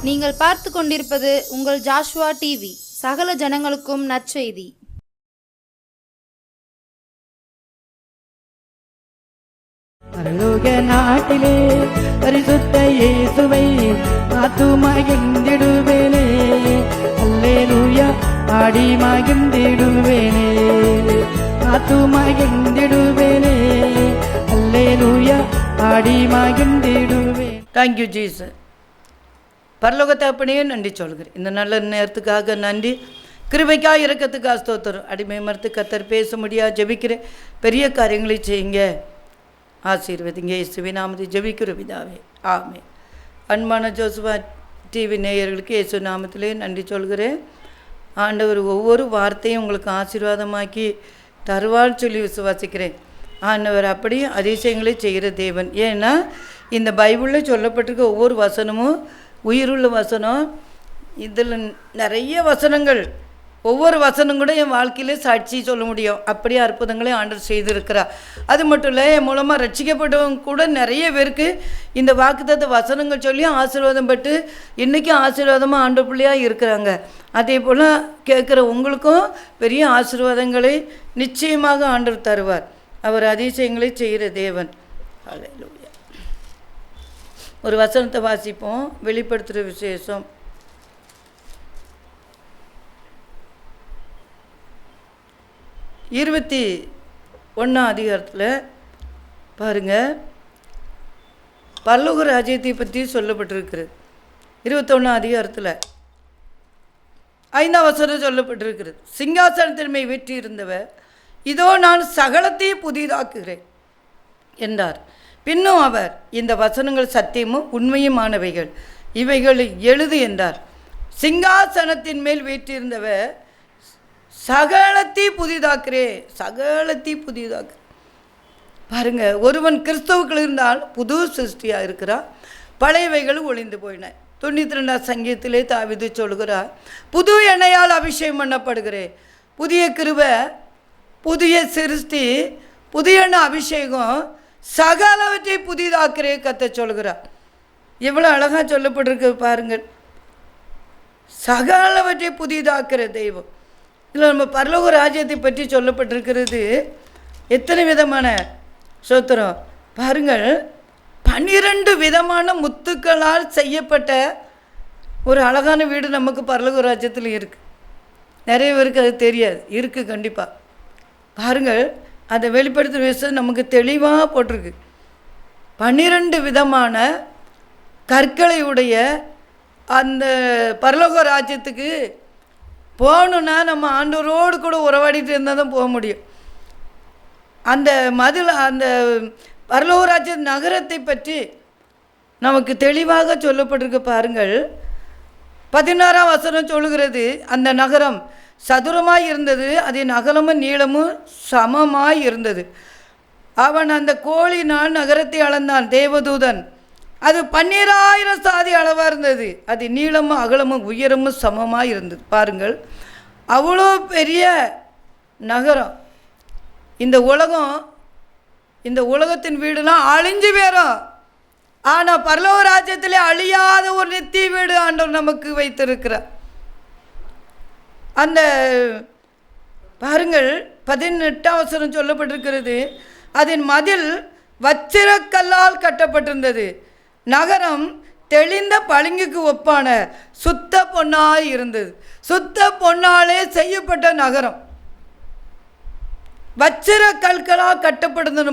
நீங்கள் பார்த்து கொண்டிருப்பது உங்கள் ஜாஷுவா டிவி. சகல ஜனங்களுக்கும் நற்செய்தி. பரலோக நாட்டிலே பரிசுத்த இயேசுவை காத்து மகிழ்ந்திடுவேனே, அல்லேலூயா பாடி மகிழ்ந்திடுவேனே, காத்து மகிழ்ந்திடுவேனே, அல்லேலூயா பாடி மகிழ்ந்திடுவேன். Thank you Jesus. பரலோக தகப்பனே நன்றி சொல்கிறேன். இந்த நல்ல நேரத்துக்காக நன்றி, கிருபைக்காக இரக்கத்துக்காக ஸ்தோத்திரம். அடிமை மறுத்து கத்தர் பேச முடியாது ஜெபிக்கிறேன். பெரிய காரியங்களை செய்யுங்க, ஆசீர்வதிங்க. இயேசுவின் நாமத்தில் ஜெபிக்கிற பிதாவே, ஆமென். அன்பான ஜோசுவா டிவி நேயர்களுக்கு இயேசு நாமத்திலே நன்றி சொல்கிறேன். ஆண்டவர் ஒவ்வொரு வார்த்தையும் உங்களுக்கு ஆசீர்வாதமாக்கி தருவான்னு சொல்லி விசுவாசிக்கிறேன். ஆண்டவர் அப்படி அதிசயங்களை செய்கிற தேவன். ஏன்னா இந்த பைபிளில் சொல்லப்பட்டிருக்க ஒவ்வொரு வசனமும் உயிருள்ள வசனம். இதில் நிறைய வசனங்கள், ஒவ்வொரு வசனம் கூட என் வாழ்க்கையிலே சாட்சி சொல்ல முடியும். அப்படியே அற்புதங்களே ஆண்டவர் செய்திருக்கிறார். அது மட்டும் இல்லை, என் மூலமாக ரட்சிக்கப்பட்டவங்க கூட நிறைய பேருக்கு இந்த வாக்குத்தத்த வசனங்கள் சொல்லி ஆசீர்வாதம் பட்டு இன்றைக்கும் ஆசீர்வாதமாக ஆண்டவர் பிள்ளையாக இருக்கிறாங்க. அதே போல் கேட்குற உங்களுக்கும் பெரிய ஆசீர்வாதங்களை நிச்சயமாக ஆண்டவர் தருவார். அவர் அதிசயங்களை செய்கிற தேவன். அல்லேலூயா. ஒரு வசனத்தை வாசிப்போம். வெளிப்படுத்துகிற விசேஷம் 21 அதிகாரத்தில் பாருங்கள், பரலோக ராஜ்யத்தை பற்றி சொல்லப்பட்டிருக்கிறது. 21 அதிகாரத்தில் 5ஆம் வசனம் சொல்லப்பட்டிருக்கிறது. சிங்காசனத்தின் மேல் வீற்றிருந்தவர், இதோ நான் சகலத்தையும் புதிதாக்குகிறேன் என்றார். பின்னும் அவர், இந்த வசனங்கள் சத்தியமும் உண்மையுமானவைகள், இவைகளை எழுது என்றார். சிங்காசனத்தின் மேல் வீற்றிருந்தவர், சகலத்தையும் புதிதாக்குறேன், சகலத்தையும் புதிதாக்கு. பாருங்கள், ஒருவன் கிறிஸ்தவுக்குள் இருந்தால் புது சிருஷ்டியாக இருக்கிறார், பழையவைகள் ஒளிந்து போயின. 92ஆம் சங்கீதத்திலே தாவீது சொல்கிறார், புது எண்ணெயால் அபிஷேகம் பண்ணப்படுகிறேன். புதிய கிருபை, புதிய சிருஷ்டி, புதிய எண்ணெய் அபிஷேகம், சகலவற்றை புதிதாக்குறே கத்த சொல்கிறார். எவ்வளோ அழகாக சொல்லப்பட்டிருக்கு பாருங்கள். சகலவற்றை புதிதாக்குற தெய்வம். இதில் நம்ம பரலோக ராஜ்யத்தை பற்றி சொல்லப்பட்டிருக்கிறது. எத்தனை விதமான சோத்திரம் பாருங்கள். 12 விதமான முத்துக்களால் செய்யப்பட்ட ஒரு அழகான வீடு நமக்கு பரலோக ராஜ்யத்தில் இருக்குது. நிறைய பேருக்கு அது தெரியாது, இருக்குது கண்டிப்பாக. பாருங்கள், அதை வெளிப்படுத்துகிற விஷயம் நமக்கு தெளிவாக போட்டிருக்கு. 12 விதமான கற்களை உடைய அந்த பரலோக ராஜ்யத்துக்கு போகணுன்னா நம்ம ஆண்டவரோடு கூட உறவாடிட்டு இருந்தால் தான் போக முடியும். அந்த மதில், அந்த பரலோக ராஜ்ய நகரத்தை பற்றி நமக்கு தெளிவாக சொல்லப்பட்டிருக்கு. பாருங்கள், 16ஆம் வசனம் சொல்லுகிறது, அந்த நகரம் சதுரமாய் இருந்தது, அதன் அகலமும் நீளமும் சமமாய் இருந்தது. அவன் அந்த கோலினால் நகரத்தை அளந்தான். தேவதூதன், அது 12,000 சாதி அளவாக இருந்தது, அது நீளமும் அகலமும் உயரமும் சமமாக இருந்தது. பாருங்கள், அவ்வளோ பெரிய நகரம். இந்த உலகம், இந்த உலகத்தின் வீடுலாம் அழிஞ்சு போயிடும். ஆனால் பரலோக ராஜ்யத்திலே அழியாத ஒரு நித்திய வீடு ஆண்டவர் நமக்கு வைத்திருக்கிறார். அந்த பாருங்கள், 18ஆம் வசனம் சொல்லப்பட்டிருக்கிறது, அதன் மதில் வச்சிரக்கல்லால் கட்டப்பட்டிருந்தது. நகரம் தெளிந்த பளிங்குக்கு ஒப்பான சுத்த பொன்னாய் இருந்தது. சுத்த பொன்னாலே செய்யப்பட்ட நகரம், வச்சிரக்கற்களால் கட்டப்பட்டிருந்தது.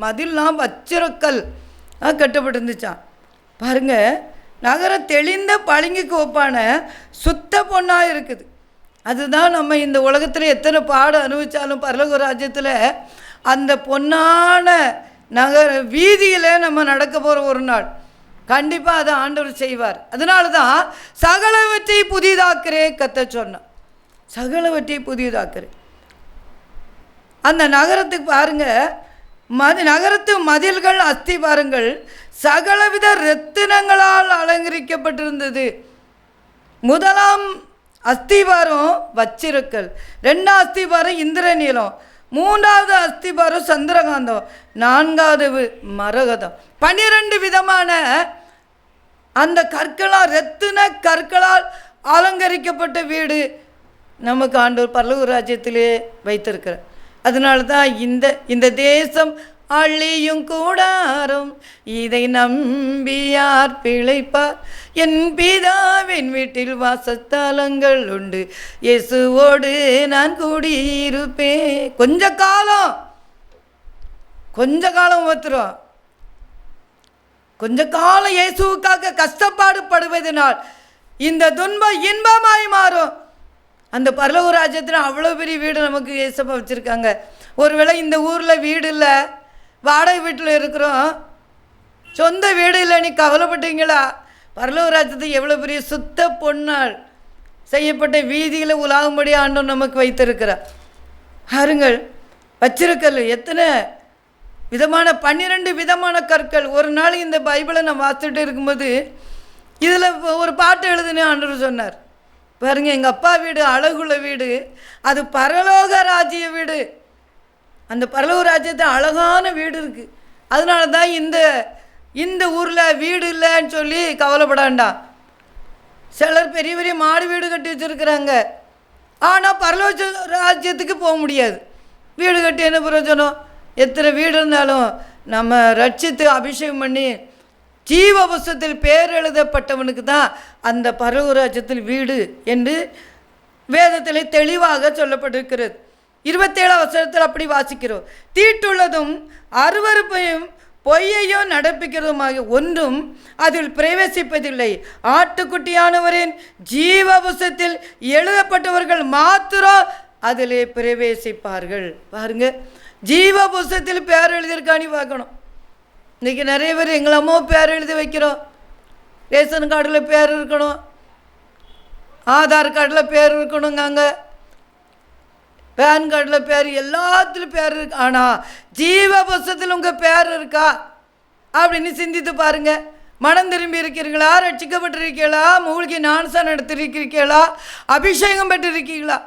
மதில்லாம் வச்சிரக்கல் கட்டப்பட்டிருந்துச்சான். பாருங்க, நகரம் தெளிந்த பளிங்குக்கு ஒப்பான சுத்த பொன்னாக இருக்குது. அதுதான் நம்ம இந்த உலகத்தில் எத்தனை பாடம் அனுபவித்தாலும் பரலோக ராஜ்யத்தில் அந்த பொன்னான நகர வீதியில் நம்ம நடக்க போகிற ஒரு நாள் கண்டிப்பாக அதை ஆண்டவர் செய்வார். அதனால தான் சகலவற்றை புதிதாக்குறே கத்த சொன்னார். சகலவற்றை புதிதாக்குறேன். அந்த நகரத்துக்கு பாருங்கள், நகரத்து மதில்கள் அஸ்திபாரங்கள் சகலவித ரத்தினங்களால் அலங்கரிக்கப்பட்டிருந்தது. முதலாம் அஸ்திபாரம் வச்சிருக்கல், 2ஆம் அஸ்திபாரம் இந்திரநீலம், 3வது அஸ்திபாரம் சந்திரகாந்தம், 4வது மரகதம். 12 விதமான அந்த கற்களால் ரத்தின கற்களால் அலங்கரிக்கப்பட்ட வீடு நமக்கு ஆண்டவர் பரலோக ராஜ்யத்திலே வைத்திருக்கிறார். அதனால தான் இந்த தேசம் அழியும் கூடாரம், இதை நம்பி யார் பிழைப்பார், என் பிதாவின் வீட்டில் வாசஸ்தலங்கள் உண்டு, இயேசுவோடு நான் கூடியிருப்பேன். கொஞ்ச காலம் ஒத்துரும், கொஞ்ச காலம் இயேசுவுக்காக கஷ்டப்பாடுபடுவதனால் இந்த துன்பம் இன்பமாய் மாறும். அந்த பரலோக ராஜ்யத்தில் அவ்வளோ பெரிய வீடு நமக்கு இயேசப்பா வச்சுருக்காங்க. ஒருவேளை இந்த ஊரில் வீடு இல்லை, வாடகை வீட்டில் இருக்கிறோம், சொந்த வீடு இல்லை, நீ கவலைப்பட்டீங்களா? பரலோக ராஜ்யத்தை எவ்வளோ பெரிய சுத்த பொன்னால் செய்யப்பட்ட வீதியில் உலாகும்படி ஆண்டவர் நமக்கு வைத்திருக்கிறார். பாருங்கள், வச்சிருக்கல் எத்தனை விதமான 12 விதமான கற்கள். ஒரு நாள் இந்த பைபிளை நான் வாசிச்சுட்டு இருக்கும்போது இதில் ஒரு பாட்டு எழுதுனே ஆண்டவர் சொன்னார். பாருங்கள், எங்கள் அப்பா வீடு அழகுள்ள வீடு, அது பரலோக ராஜ்ய வீடு. அந்த பரலோக ராஜ்யத்தில் அழகான வீடு இருக்குது. அதனால தான் இந்த ஊரில் வீடு இல்லைன்னு சொல்லி கவலைப்படாண்டா. சிலர் பெரிய பெரிய மாடு வீடு கட்டி வச்சுருக்குறாங்க, ஆனால் பரலோக ராஜ்யத்துக்கு போக முடியாது. வீடு கட்டி என்ன பிரயோஜனம்? எத்தனை வீடு இருந்தாலும் நம்ம ரட்சித்து அபிஷேகம் பண்ணி ஜீவ புஸ்தகத்தில் பேர் எழுதப்பட்டவனுக்கு தான் அந்த பரலோக ராஜ்யத்தில் வீடு என்று வேதத்தில் தெளிவாக சொல்லப்பட்டிருக்கிறது. 27 வசனத்தில் அப்படி வாசிக்கிறோம். தீட்டுள்ளதும் அருவருப்பையும் பொய்யையும் நடப்பிக்கிறதுமாக ஒன்றும் அதில் பிரவேசிப்பதில்லை. ஆட்டுக்குட்டியானவரின் ஜீவ புஸ்தகத்தில் எழுதப்பட்டவர்கள் மாத்திரம் அதிலே பிரவேசிப்பார்கள். பாருங்க, ஜீவ புஸ்தகத்தில் பேர் எழுதியிருக்கானி பார்க்கணும். இன்றைக்கி நிறைய பேர் எங்கள் அம்மா பேர் எழுதி வைக்கிறோம். ரேஷன் கார்டில் பேர் இருக்கணும், ஆதார் கார்டில் பேர் இருக்கணுங்காங்க, பேன் கார்டில் பேர், எல்லாத்துலேயும் பேர் இருக்கு. ஆனால் ஜீவ புஸ்தகத்தில் உங்கள் பேர் இருக்கா அப்படின்னு சிந்தித்து பாருங்கள். மனம் திரும்பி இருக்கிறீங்களா? ரட்சிக்கப்பட்டிருக்கீங்களா? மூழ்கி ஞானஸ்நானம் எடுத்திருக்கிறீர்களா? அபிஷேகம் பெற்றிருக்கீங்களா?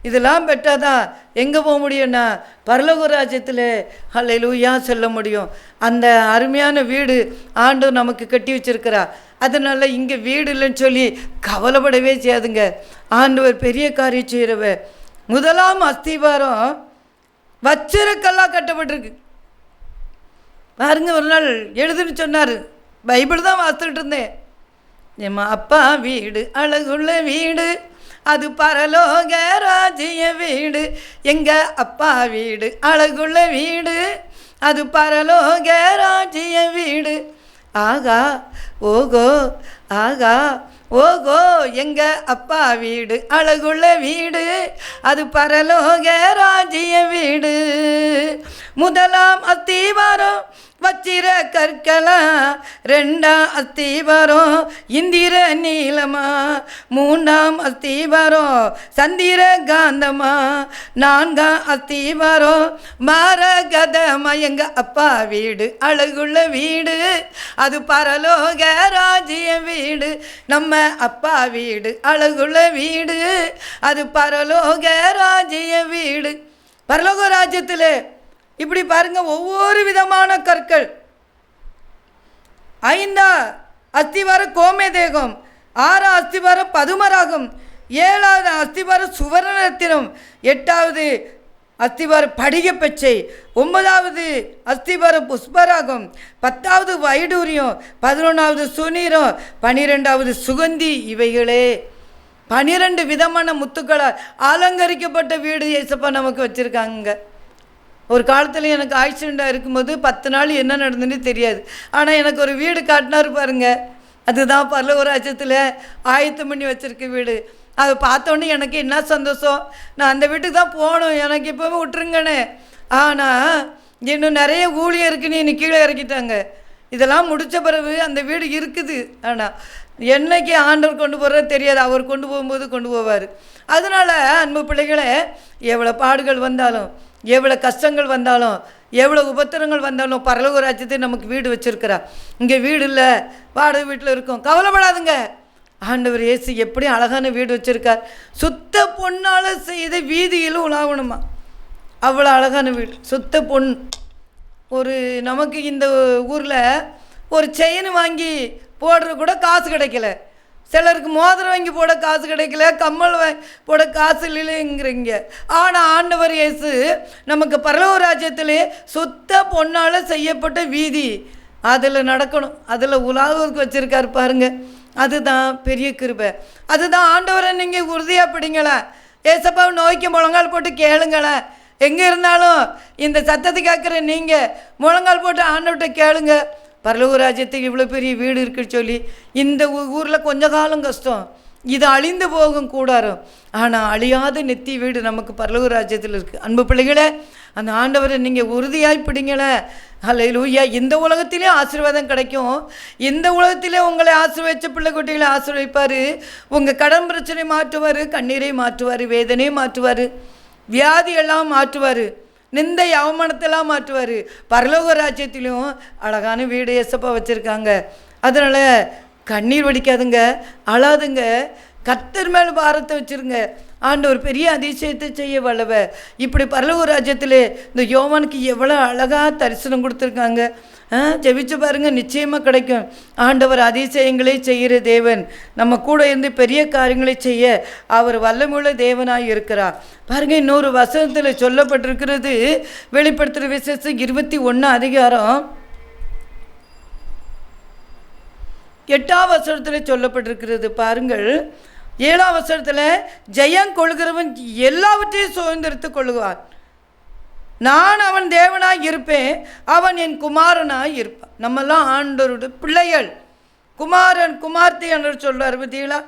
இதெல்லாம் பெற்றால் தான் எங்கே போக முடியும்னா பரலோக ராஜ்யத்தில் ஹல்லேலூயா சொல்ல முடியும். அந்த அருமையான வீடு ஆண்டவர் நமக்கு கட்டி வச்சிருக்கிறா. அதனால் இங்கே வீடு இல்லைன்னு சொல்லி கவலைப்படவே செய்யாதுங்க. ஆண்டவர் பெரிய காரியம் செய்கிறவ. முதலாம் அஸ்திவாரம் வச்சிருக்கெல்லாம் கட்டப்பட்டிருக்கு. பாருங்க, ஒரு நாள் எழுதுன்னு சொன்னார். பைபிள் தான் வாசித்துட்டு இருந்தேன். எம்மா அப்பா வீடு அழகுள்ள வீடு, அது பரலோக ராஜ்ய வீடு. எங்க அப்பா வீடு அழகுள்ள வீடு, அது பரலோக ராஜ்ய வீடு. ஆகா ஓகோ, ஆகா ஓகோ, எங்க அப்பா வீடு அழகுள்ள வீடு, அது பரலோக ராஜ்ய வீடு. முதலாம் அஸ்திவாரம் வச்சிர கற்களா, 2ஆம் அஸ்திவாரம் இந்திர நீலமா, 3ஆம் அஸ்திவாரம் சந்திர காந்தமா, 4ஆம் அஸ்திவாரம் மரகதமா. எங்க அப்பா வீடு அழகுள்ள வீடு, அது பரலோக ராஜ்ய வீடு. நம்ம அப்பா வீடு அழகுள்ள வீடு, அது பரலோக ராஜ்ய வீடு. பரலோக ராஜ்யத்தில் இப்படி பாருங்க, ஒவ்வொரு விதமான கற்கள். 5ஆம் அஸ்திவாரம் கோமேதேகம், 6ஆம் அஸ்திவாரம் பதுமராகம், 7வது அஸ்திவாரம் சுவர்ணரத்தினம், 8வது அஸ்திவாரம் படிகப்பச்சை, 9வது அஸ்திவாரம் புஷ்பராகம், 10வது வைடூரியம், 11வது சுனீரம், 12வது சுகந்தி. இவைகளே 12 விதமான முத்துக்களால் அலங்கரிக்கப்பட்ட வீடு இயேசப்பா நமக்கு வச்சுருக்காங்க. ஒரு காலத்தில் எனக்கு ஆக்சிடெண்ட்டாக இருக்கும்போது 10 நாள் என்ன நடந்துன்னு தெரியாது. ஆனால் எனக்கு ஒரு வீடு காட்டினார் பாருங்க, அதுதான் பரலோக ராஜ்யத்தில் ஆயத்தம் பண்ணி வச்சுருக்க வீடு. அதை பார்த்தோன்னே எனக்கு என்ன சந்தோஷம். நான் அந்த வீட்டுக்கு தான் போகணும், எனக்கு இப்போவே விட்டுருங்கண்ணே. ஆனால் இன்னும் நிறைய ஊழியம் இருக்குன்னு இன்னைக்கு கீழே இறக்கிட்டாங்க. இதெல்லாம் முடித்த பிறகு அந்த வீடு இருக்குது. ஆனால் என்னைக்கு ஆண்டவர் கொண்டு போகிறது தெரியாது, அவர் கொண்டு போகும்போது கொண்டு போவார். அதனால் அன்பு பிள்ளைகளே, எவ்வளோ பாடுகள் வந்தாலும், எவ்வளோ கஷ்டங்கள் வந்தாலும், எவ்வளோ உபத்திரங்கள் வந்தாலும் பரலோக ராஜ்யத்தை நமக்கு வீடு வச்சுருக்கிறா. இங்கே வீடு இல்லை, வாடகை வீட்டில் இருக்கும், கவலைப்படாதுங்க. ஆண்டவர் இயேசு எப்படி அழகான வீடு வச்சுருக்கார். சுத்த பொண்ணால் செய்த வீதியிலும் உலாவணுமா, அவ்வளோ அழகான வீடு, சுத்த பொன். ஒரு நமக்கு இந்த ஊரில் ஒரு செயின் வாங்கி போடுற கூட காசு கிடைக்கல, சிலருக்கு மோதிரம் வாங்கி போட காசு கிடைக்கல, கம்மல் போட காசு இல்லைங்கிறீங்க. ஆனால் ஆண்டவர் இயேசு நமக்கு பரலோக ராஜ்யத்திலே சுத்த பொன்னால் செய்யப்பட்ட வீதி அதில் நடக்கணும், அதில் உலாவுக்கு வச்சுருக்காரு பாருங்க. அதுதான் பெரிய கிருபை. அதுதான் ஆண்டவரை நீங்கள் உறுதியாக பிடிங்களேன். ஏசப்பாவை நோய்க்கு முழங்கால் போட்டு கேளுங்களேன். எங்கே இருந்தாலும் இந்த சத்தத்தை கேட்குற நீங்கள் முழங்கால் போட்டு ஆண்டவர்கிட்ட கேளுங்க. பரலோக ராஜ்யத்துக்கு இவ்வளோ பெரிய வீடு இருக்குன்னு சொல்லி, இந்த ஊரில் கொஞ்ச காலம் கஷ்டம், இது அழிந்து போகும் கூடாரம், ஆனால் அழியாத நெத்தி வீடு நமக்கு பரலோக ராஜ்யத்தில் இருக்குது. அன்பு பிள்ளைகளே, அந்த ஆண்டவரை நீங்கள் உறுதியாய் பிடிங்களே. ஹல்லேலூயா. இந்த உலகத்திலே ஆசீர்வாதம் கிடைக்கும். இந்த உலகத்திலே உங்களை ஆசீர்வதிச்ச பிள்ளை குட்டிகளை ஆசீர்வதிப்பார். உங்கள் கடன் பிரச்சனை மாற்றுவார், கண்ணீரை மாற்றுவார், வேதனையை மாற்றுவார், வியாதியெல்லாம் மாற்றுவார், நிந்தை அவமானத்தெல்லாம் மாற்றுவார். பரலோக ராஜ்யத்திலும் அழகான வீடு ஏசப்பா வச்சுருக்காங்க. அதனால் கண்ணீர் வடிக்காதுங்க, அழாதுங்க, கர்த்தர் மேல் பாரத்தை வச்சுருங்க. ஆண்டவர் பெரிய அதிசயத்தை செய்ய வல்லவ. இப்படி பரலோக ராஜ்யத்தில் இந்த யோவானுக்கு எவ்வளோ அழகாக தரிசனம் கொடுத்துருக்காங்க. ஜெபிச்சு பாருங்கள், நிச்சயமாக கிடைக்கும். ஆண்டவர் அதிசயங்களை செய்கிற தேவன், நம்ம கூட இருந்து பெரிய காரியங்களை செய்ய அவர் வல்லமுள்ள தேவனாக இருக்கிறார். பாருங்கள், இன்னொரு வசனத்தில் சொல்லப்பட்டிருக்கிறது, வெளிப்படுத்துகிற விசேஷம் 21 அதிகாரம் 8ஆம் வசனத்தில் சொல்லப்பட்டிருக்கிறது. பாருங்கள், 7ஆம் வசனத்தில், ஜெயம் கொள்கிறவன் எல்லாவற்றையும் சுதந்திரித்து கொள்ளுவான், நான் அவன் தேவனாய் இருப்பேன், அவன் என் குமாரனாய் இருப்பான். நம்மெல்லாம் ஆண்டவருடைய பிள்ளைகள், குமாரன் குமார்த்தி என்று சொல்றார் பத்திகளா.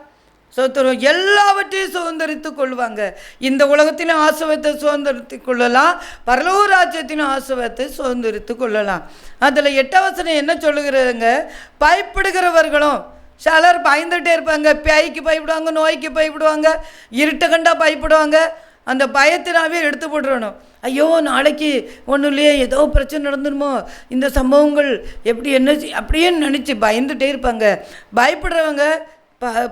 சோத்திரம். எல்லாவற்றையும் சுதந்திரித்து கொள்வாங்க. இந்த உலகத்திலும் ஆசீர்வாதத்தை சுதந்திரித்து கொள்ளலாம், பரலோக ராஜ்யத்திலும் ஆசீர்வாதத்தை சுதந்திரித்து கொள்ளலாம். அதில் 8ஆம் வசனம் என்ன சொல்லுகிறதுங்க, பயப்படுகிறவர்களும், சிலர் பயந்துகிட்டே இருப்பாங்க, பேய்க்கு பயப்படுவாங்க, நோய்க்கு பயப்படுவாங்க, இருட்டை கண்டா பயப்படுவாங்க. அந்த பயத்தினாவே எடுத்து போட்டுறணும். ஐயோ நாளைக்கு ஒன்றும் இல்லையே, ஏதோ பிரச்சனை நடந்துருமோ, இந்த சம்பவங்கள் எப்படி என்ன அப்படியே நினச்சி பயந்துகிட்டே இருப்பாங்க. பயப்படுறவங்க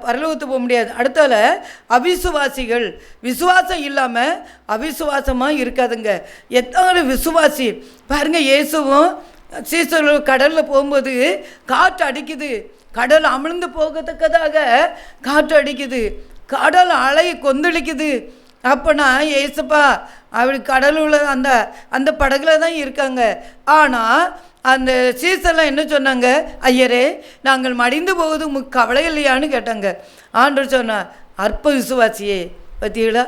பரலோகத்துக்கு போக முடியாது. அடுத்தால அவிசுவாசிகள், விசுவாசம் இல்லாமல் அவிசுவாசமாக இருக்காதுங்க. எத்தனை விசுவாசி பாருங்கள், இயேசுவும் சீசர்களும் கடலில் போகும்போது காற்று அடிக்குது, கடல் அமிழ்ந்து போகத்தக்கதாக காற்று அடிக்குது, கடல் அலை கொந்தளிக்குது. அப்போனா ஏசப்பா அப்படி கடலுள்ள அந்த அந்த படகுல தான் இருக்காங்க. ஆனால் அந்த சீசர்லாம் என்ன சொன்னாங்க, ஐயரே நாங்கள் மடிந்து போகுது கவலை இல்லையான்னு கேட்டாங்க. ஆண்டவர் சொன்னார், அற்ப விசுவாசியே. பத்திகளா,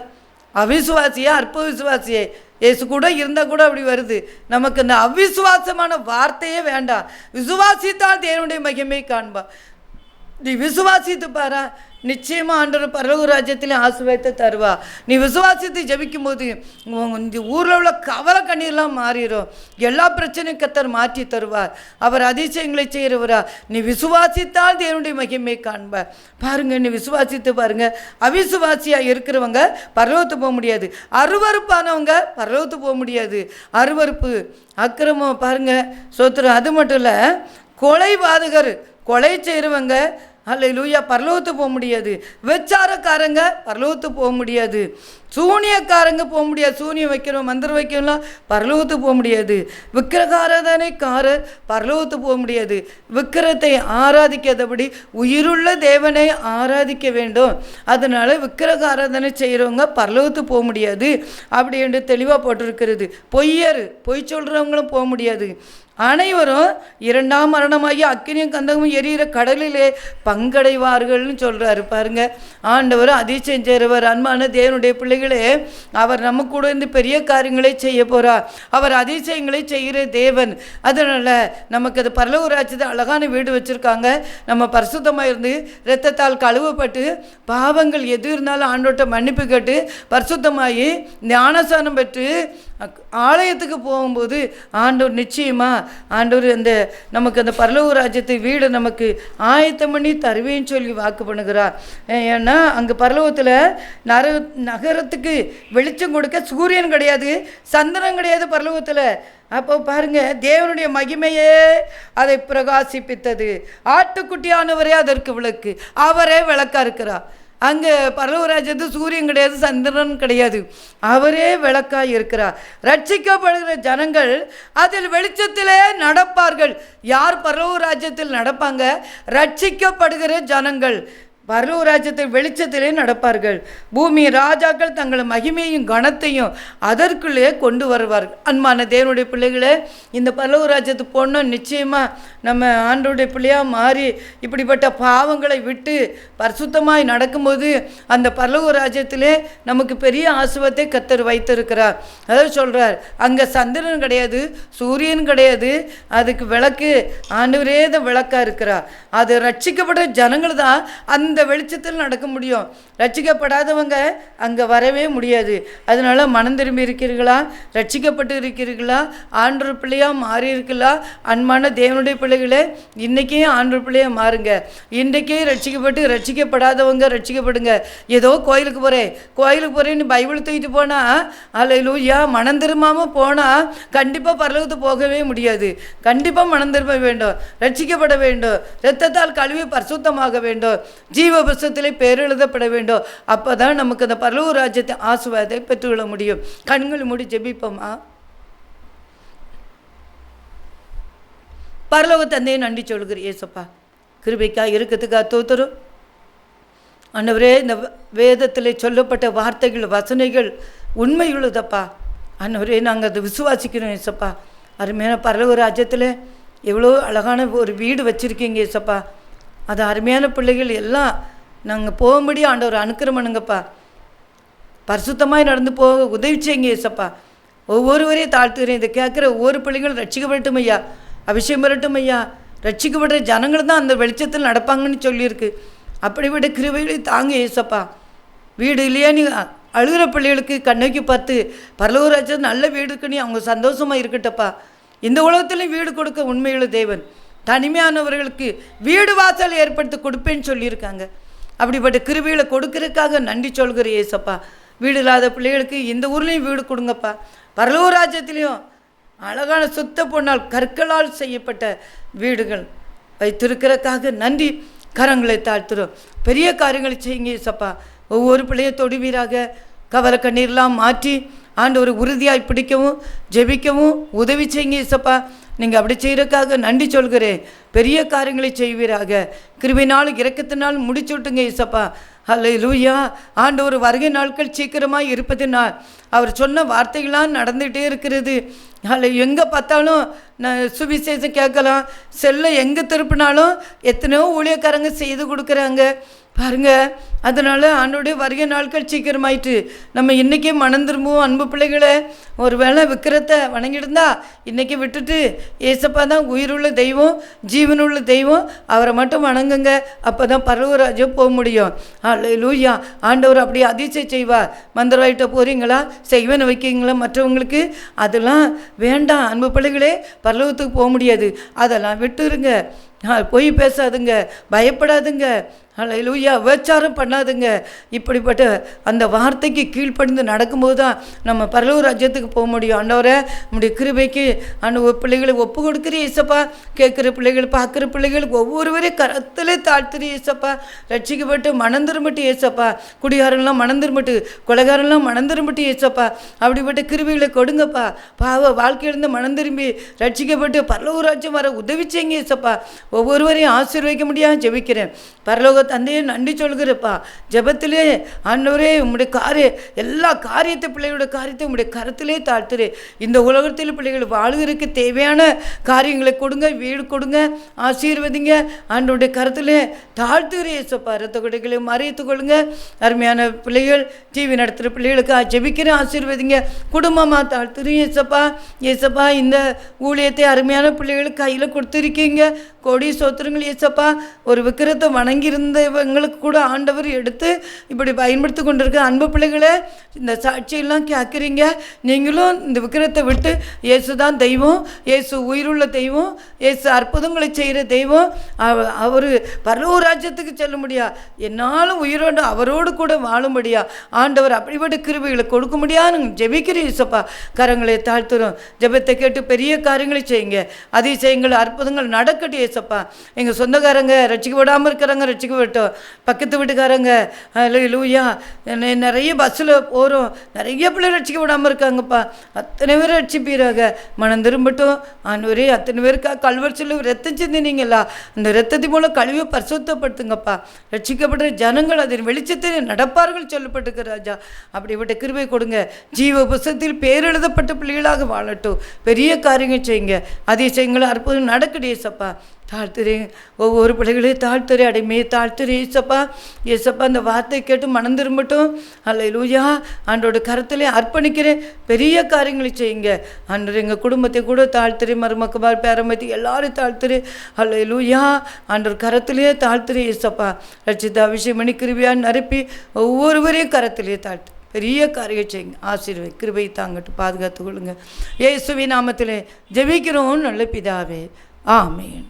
அவிசுவாசியே, அற்ப விசுவாசியே. ஏசு கூட இருந்தால் கூட அப்படி வருது. நமக்கு அந்த அவிசுவாசமான வார்த்தையே வேண்டாம். விசுவாசித்தால் தேவனுடைய மகிமை காண்பா. நீ விசுவாசித்து பாரா, நிச்சயமாக ஆண்டவர் பரலோக ராஜ்யத்திலே ஆசீர்வாதத்தை தருவா. நீ விசுவாசித்து ஜெபிக்கும் போது இந்த ஊரில் உள்ள கவலை கண்ணீர்லாம் மாறிடும். எல்லா பிரச்சனையும் கர்த்தர் மாற்றி தருவார். அவர் அதிசயங்களை செய்கிறவரா. நீ விசுவாசித்தால் தேவனுடைய மகிமை காண்பார். பாருங்கள், நீ விசுவாசித்து பாருங்கள். அவிசுவாசியாக இருக்கிறவங்க பரலோகத்துக்கு போக முடியாது. அருவருப்பானவங்க பரலோகத்துக்கு போக முடியாது. அருவருப்பு, அக்கிரமம் பாருங்கள், சோத்திரம். அது மட்டும் இல்லை, கொலைபாதகர், கொலை செய்கிறவங்க அல்லேலூயா பரலோகத்துக்கு போக முடியாது. விபச்சாரக்காரங்க பரலோகத்துக்கு போக முடியாது. சூனியக்காரங்க போக முடியாது. சூனியம் வைக்கிறோம், மந்திரம் வைக்கலாம், பரலோகத்துக்கு போக முடியாது. விக்கிரகாராதனைக்காரர் பரலோகத்துக்கு போக முடியாது. விக்கிரத்தை ஆராதிக்காதபடி உயிருள்ள தேவனை ஆராதிக்க வேண்டும். அதனால் விக்கிரகாராதனை செய்கிறவங்க பரலோகத்துக்கு போக முடியாது அப்படி என்று தெளிவாக போட்டிருக்கிறது. பொய் சொல்கிறவங்களும் போக முடியாது. அனைவரும் 2ஆம் மரணமாகி அக்கினியும் கந்தகமும் எரிகிற கடலிலே பங்கடைவார்கள்னு சொல்கிறாரு. பாருங்க, ஆண்டவர் அதிசயம் செய்கிறவர். அன்பான தேவனுடைய பிள்ளைகளே, அவர் நம்ம கூட இருந்து பெரிய காரியங்களை செய்ய போகிறார். அவர் அதிசயங்களை செய்கிற தேவன். அதனால் நமக்கு அது பரலோக ராஜ்யத்தை அழகான வீடு வச்சுருக்காங்க. நம்ம பரிசுத்தமாக இருந்து இரத்தத்தால் கழுவப்பட்டு பாவங்கள் எது இருந்தாலும் ஆண்டவர்கிட்ட மன்னிப்பு கேட்டு பரிசுத்தமாகி ஞானஸ்நானம் பெற்று ஆலயத்துக்கு போகும்போது ஆண்டவர் நிச்சயமாக ஆண்டவர் நமக்கு அந்த பரலோக ராஜ்யத்தை வீடு நமக்கு ஆயத்தம் பண்ணி தருவேன்னு சொல்லி வாக்கு பண்ணுகிறார். ஏன்னா அங்கே பரலோகத்தில் நகரத்துக்கு வெளிச்சம் கொடுக்க சூரியன் கிடையாது, சந்திரன் கிடையாது பரலோகத்தில். அப்போ பாருங்க, தேவனுடைய மகிமையே அதை பிரகாசிப்பித்தது. ஆட்டுக்குட்டியானவரே அதற்கு விளக்கு, அவரே விளக்கா இருக்கிறார். அங்கே பரலோக ராஜ்யத்தில் சூரியன் கிடையாது, சந்திரன் கிடையாது, அவரே விளக்காய் இருக்கிறார். ரட்சிக்கப்படுகிற ஜனங்கள் அதில் வெளிச்சத்திலே நடப்பார்கள். யார் பரலோக ராஜ்யத்தில் நடப்பாங்க? ரட்சிக்கப்படுகிற ஜனங்கள் பரலோக ராஜ்யத்தை வெளிச்சத்திலே நடப்பார்கள். பூமி ராஜாக்கள் தங்கள் மகிமையும் கனத்தையும் அதற்குள்ளே கொண்டு வருவார்கள். அன்பான தேவனுடைய பிள்ளைகளே, இந்த பரலோக ராஜ்யத்துக்கு போனால் நிச்சயமாக நம்ம ஆண்டவருடைய பிள்ளையாக மாறி இப்படிப்பட்ட பாவங்களை விட்டு பரிசுத்தமாய் நடக்கும்போது அந்த பரலோக ராஜ்யத்திலே நமக்கு பெரிய ஆசீர்வாதத்தை கர்த்தர் வைத்திருக்கிறார். அதாவது சொல்கிறார், அங்கே சந்திரன் கிடையாது, சூரியன் கிடையாது, அதுக்கு விளக்கு ஆண்டவரே தான் விளக்காக இருக்கிறார். அது ரட்சிக்கப்பட்ட ஜனங்கள் தான் அந்த வெளிச்சத்தில் நடக்க முடியும். ரட்சிக்கப்படாதவங்க அங்கே வரவே முடியாது. அதனால மனம் திரும்பி இருக்கிறீர்களா? ரட்சிக்கப்பட்டு இருக்கிறீர்களா? ஆண்டவர் பிள்ளையாக மாறி இருக்கலாம். அன்பான தேவனுடைய பிள்ளைகளே, இன்றைக்கே ஆண்டவர் பிள்ளையாக மாறுங்க. இன்றைக்கே ரட்சிக்கப்படாதவங்க ரட்சிக்கப்படுங்க. ஏதோ கோயிலுக்கு போகிறேன்னு பைபிள் தூக்கிட்டு போனால், அல்லேலூயா, மனம் திரும்பாமல் போனால் கண்டிப்பாக பரலோகத்துக்கு போகவே முடியாது. கண்டிப்பாக மனம் திரும்ப வேண்டும், ரட்சிக்கப்பட வேண்டும், இரத்தத்தால் கழுவி பரிசுத்தமாக வேண்டும், ஜீவ புஸ்தகத்திலே பேர் எழுதப்பட வேண்டும். அப்போ தான் நமக்கு அந்த பரலோக ராஜ்யத்தை ஆசீர்வாதத்தை பெற்றுக்கொள்ள முடியும். கண்களை மூடி ஜெபிப்போமா? பரலோக தந்தையை நன்றி சொல்கிறேன் ஏசப்பா, கிருபைக்கா இருக்கிறதுக்கா தோத்தரும். ஆண்டவரே, இந்த வேதத்தில் சொல்லப்பட்ட வார்த்தைகள் வசனைகள் உண்மையுள்ளதப்பா. ஆண்டவரே, நாங்கள் அதை விசுவாசிக்கிறோம் ஏசப்பா. அருமையான பரலோக ராஜ்யத்தில் எவ்வளோ அழகான ஒரு வீடு வச்சுருக்கீங்க ஏசப்பா. அது அருமையான பிள்ளைகள் எல்லாம் நாங்கள் போகும்படி ஆண்டவர் அனுக்கிரமனுங்கப்பா. பரிசுத்தமாய் நடந்து போக உதவி செய்யுங்க ஏசப்பா. ஒவ்வொருவரையும் தாழ்த்துக்கிறேன். இதை கேட்குற ஒவ்வொரு பிள்ளைகளும் ரட்சிக்கப்படட்டும் ஐயா, அபிஷேகம் வரட்டும் ஐயா. ரட்சிக்கப்படுற ஜனங்கள் தான் அந்த வெளிச்சத்தில் நடப்பாங்கன்னு சொல்லியிருக்கு. அப்படிப்பட்ட கிருபைகளை தாங்க ஏசப்பா. வீடு இல்லையா நீ அழுகிற பிள்ளைகளுக்கு கண்ணோக்கி பார்த்து பரலோக ராஜ்யம் நல்ல வீடு இருக்குன்னு அவங்க சந்தோஷமாக இருக்கட்டப்பா. இந்த உலகத்துலேயும் வீடு கொடுக்க உண்மையுள்ள தேவன் தனிமையானவர்களுக்கு வீடு வாசல் ஏற்படுத்தி கொடுப்பேன்னு சொல்லியிருக்காங்க. அப்படிப்பட்ட கிருபைகளை கொடுக்கறதுக்காக நன்றி சொல்கிற ஏசப்பா. வீடு இல்லாத பிள்ளைகளுக்கு இந்த ஊர்லேயும் வீடு கொடுங்கப்பா. பரலோக ராஜ்யத்திலையும் அழகான சுத்த பொன்னால் கற்களால் செய்யப்பட்ட வீடுகள் வைத்திருக்கிறதுக்காக நன்றி. கரங்களை தாழ்த்துறோம். பெரிய காரியங்களை செய்யுங்க ஏசப்பா. ஒவ்வொரு பிள்ளையை தொடுவீராக. கவலை கண்ணீர்லாம் மாற்றி ஆண்டவர் உறுதியாய் பிடிக்கவும் ஜெபிக்கவும் உதவி செய்யுங்க ஏசப்பா. நீங்கள் அப்படி செய்கிறதுக்காக நன்றி சொல்கிறேன். பெரிய காரியங்களை செய்வீராக. கிருபையினாலும் இரக்கத்தினாலும் முடிச்சு விட்டுங்க ஏசப்பா. அல்லேலூயா. ஆண்டவர் வருகை நாட்கள் சீக்கிரமாக இருப்பதினால் அவர் சொன்ன வார்த்தைகள்லாம் நடந்துகிட்டே இருக்கிறது. எங்கே பார்த்தாலும் சுவிசேஷம் கேட்கலாம். செல்லை எங்கே திருப்பினாலும் எத்தனையோ ஊழியக்காரங்க செய்து கொடுக்குறாங்க பாருங்கள். அதனால் ஆண்டோடைய வருகை நாட்கள் சீக்கிரமாயிட்டு நம்ம இன்றைக்கே மனம் திரும்புவோம். அன்பு பிள்ளைகளை, ஒரு வேளை விக்கிரத்தை வணங்கியிருந்தா இன்றைக்கி விட்டுட்டு ஏசப்பா தான் உயிருள்ள தெய்வம், ஜீவனுள்ள தெய்வம், அவரை மட்டும் வணங்குங்க. அப்போ தான் பரலோக ராஜ்யம் போக முடியும். அல்லேலூயா. ஆண்டவர் அப்படியே அதிசயம் செய்வார். மந்திரவாயிட்ட போகிறீங்களா, செய்வனை வைக்கிறீங்களா மற்றவங்களுக்கு, அதெல்லாம் வேண்டாம். அன்பு பிள்ளைகளே, பரலோகத்துக்கு போக முடியாது. அதெல்லாம் விட்டுருங்க. பொய் பேசாதுங்க, பயப்படாதுங்க. அல்லேலூயா. விபச்சாரம் பண்ணாதுங்க. இப்படிப்பட்ட அந்த வார்த்தைக்கு கீழ்ப்படிந்து நடக்கும்போது தான் நம்ம பரலோக ராஜ்யத்துக்கு போக முடியும். ஆண்டவரே, நம்முடைய கிருபைக்கு அந்த பிள்ளைகளை ஒப்பு கொடுக்குற ஏசப்பா. கேட்குற பிள்ளைகள், பார்க்குற பிள்ளைகளுக்கு ஒவ்வொருவரையும் கரத்திலே தாழ்த்துற ஏசப்பா. ரட்சிக்கப்பட்டு மனம் திரும்பிட்டு ஏசப்பா. குடிகாரன்லாம் மனம் திரும்பிட்டு, கொலைகாரன்லாம் மனம் திரும்பிட்டு ஏசப்பா. அப்படிப்பட்ட கிருபைகளை கொடுங்கப்பா. பாவ வாழ்க்கையிலிருந்து மனம் திரும்பி ரட்சிக்கப்பட்டு பரலோக ராஜ்யம் வர உதவி செய்யுங்க ஏசப்பா. ஒவ்வொருவரையும் ஆசீர்வதிக்க முடியாது ஜெபிக்கிறேன். பரலோக தந்தையை நன்றி சொல்கிறப்பா. ஜெபத்திலே ஆண்டவரே, உம்முடைய எல்லா காரியத்தை, பிள்ளைகளோட காரியத்தை உம்முடைய கரத்திலே தாழ்த்துரு. இந்த உலகத்தில் பிள்ளைகள் வாழ்கிறதுக்கு தேவையான காரியங்களை கொடுங்க, வீடு கொடுங்க, ஆசீர்வதிங்க. ஆண்டோடைய கரத்திலே தாழ்த்துகிற ஏசப்பா. ரத்த கொடைகளை மறைத்து கொள்ளுங்க. அருமையான பிள்ளைகள், டிவி நடத்துகிற பிள்ளைகளுக்கு ஜெபிக்கிறேன், ஆசீர்வதிங்க. குடும்பமாக தாழ்த்துரு ஏசப்பா. ஏசப்பா, இந்த ஊழியத்தை அருமையான பிள்ளைகளுக்கு கையில் கொடுத்துருக்கீங்க. கொடி சோத்திரங்கள் ஏசப்பா. ஒரு விக்கிரத்தை வணங்கியிருந்தவங்களுக்கு கூட ஆண்டவர் எடுத்து இப்படி பயன்படுத்தி கொண்டிருக்க அன்பு பிள்ளைகளே, இந்த சாட்சியெல்லாம் கேட்குறீங்க. நீங்களும் இந்த விக்கிரத்தை விட்டு இயேசு தான் தெய்வம், இயேசு உயிருள்ள தெய்வம், இயேசு அற்புதங்களை செய்கிற தெய்வம், அவர் பரலோக ராஜ்யத்துக்கு செல்ல முடியா, என்னாலும் உயிரோடு அவரோடு கூட வாழும்படியா ஆண்டவர் அப்படிப்பட்ட கிருபைகளை கொடுக்க முடியாது ஜெபிக்கிறேன் இயேசப்பா. கரங்களை தாழ்த்துறோம். ஜெபத்தை கேட்டு பெரிய காரியங்களை செய்யுங்க. அதிசயங்கள் அற்புதங்கள் நடக்கட்டும் ஏசப்பா. எங்கள் சொந்தக்காரங்க ரட்சிக்கப்படாமல் இருக்கிறாங்க, ரட்சிக்க வரட்டும். பக்கத்து வீட்டுக்காரங்க லூயா நிறைய பஸ்ஸில் போகிறோம், நிறைய பிள்ளை ரட்சிக்க விடாமல் இருக்காங்கப்பா, அத்தனை பேர் ரட்சிப்பீராக. மனம் திரும்பட்டும் ஆண்டவரே. அத்தனை பேருக்கா கல்வரிசையில் ரத்தம் சிந்தினீங்களா, அந்த ரத்தத்தின் மூலம் கழுவி பரிசுத்தப்படுத்துங்கப்பா. ரட்சிக்கப்பட்ட ஜனங்கள் அதன் வெளிச்சத்தை நடப்பார்கள் சொல்லப்பட்டிருக்க ராஜா. அப்படிப்பட்ட கிருபை கொடுங்க. ஜீவ புஸ்தகத்தில் பேர் எழுதப்பட்ட பிள்ளைகளாக வாழட்டும். பெரிய காரியங்கள் செய்யுங்க, அதிசயங்கள் அற்புதம் நடக்குது ஏசப்பா. தாழ்த்துறேன் ஒவ்வொரு பிள்ளைகளையும் தாழ்த்துறேன், அடிமையை தாழ்த்துறேன் ஏசப்பா. ஏசப்பா அந்த வார்த்தை கேட்டு மனம் திரும்பட்டும். அல்லேலூயா. ஆண்டோட கருத்திலே அர்ப்பணிக்கிறேன். பெரிய காரியங்களை செய்யுங்க ஆண்டவர். எங்கள் குடும்பத்தை கூட தாழ்த்துறேன், மருமக்குமார் பேரம்பத்தி எல்லாரும் தாழ்த்துறேன். அல்லேலூயா. ஆண்டவர் கரத்திலேயே தாழ்த்துறேன் ஏசப்பா. ரட்சித்த அபிஷேகம் பண்ணி கிருபையாக நிரப்பி ஒவ்வொருவரையும் கரத்திலேயே தாழ்த்து பெரிய காரியம் செய்யுங்க. ஆசீர்வை கிருபை தாங்கட்டு பாதுகாத்து கொள்ளுங்க. இயேசுவின் நாமத்திலே ஜெபிக்கிறோம் நல்ல பிதாவே. ஆமென்.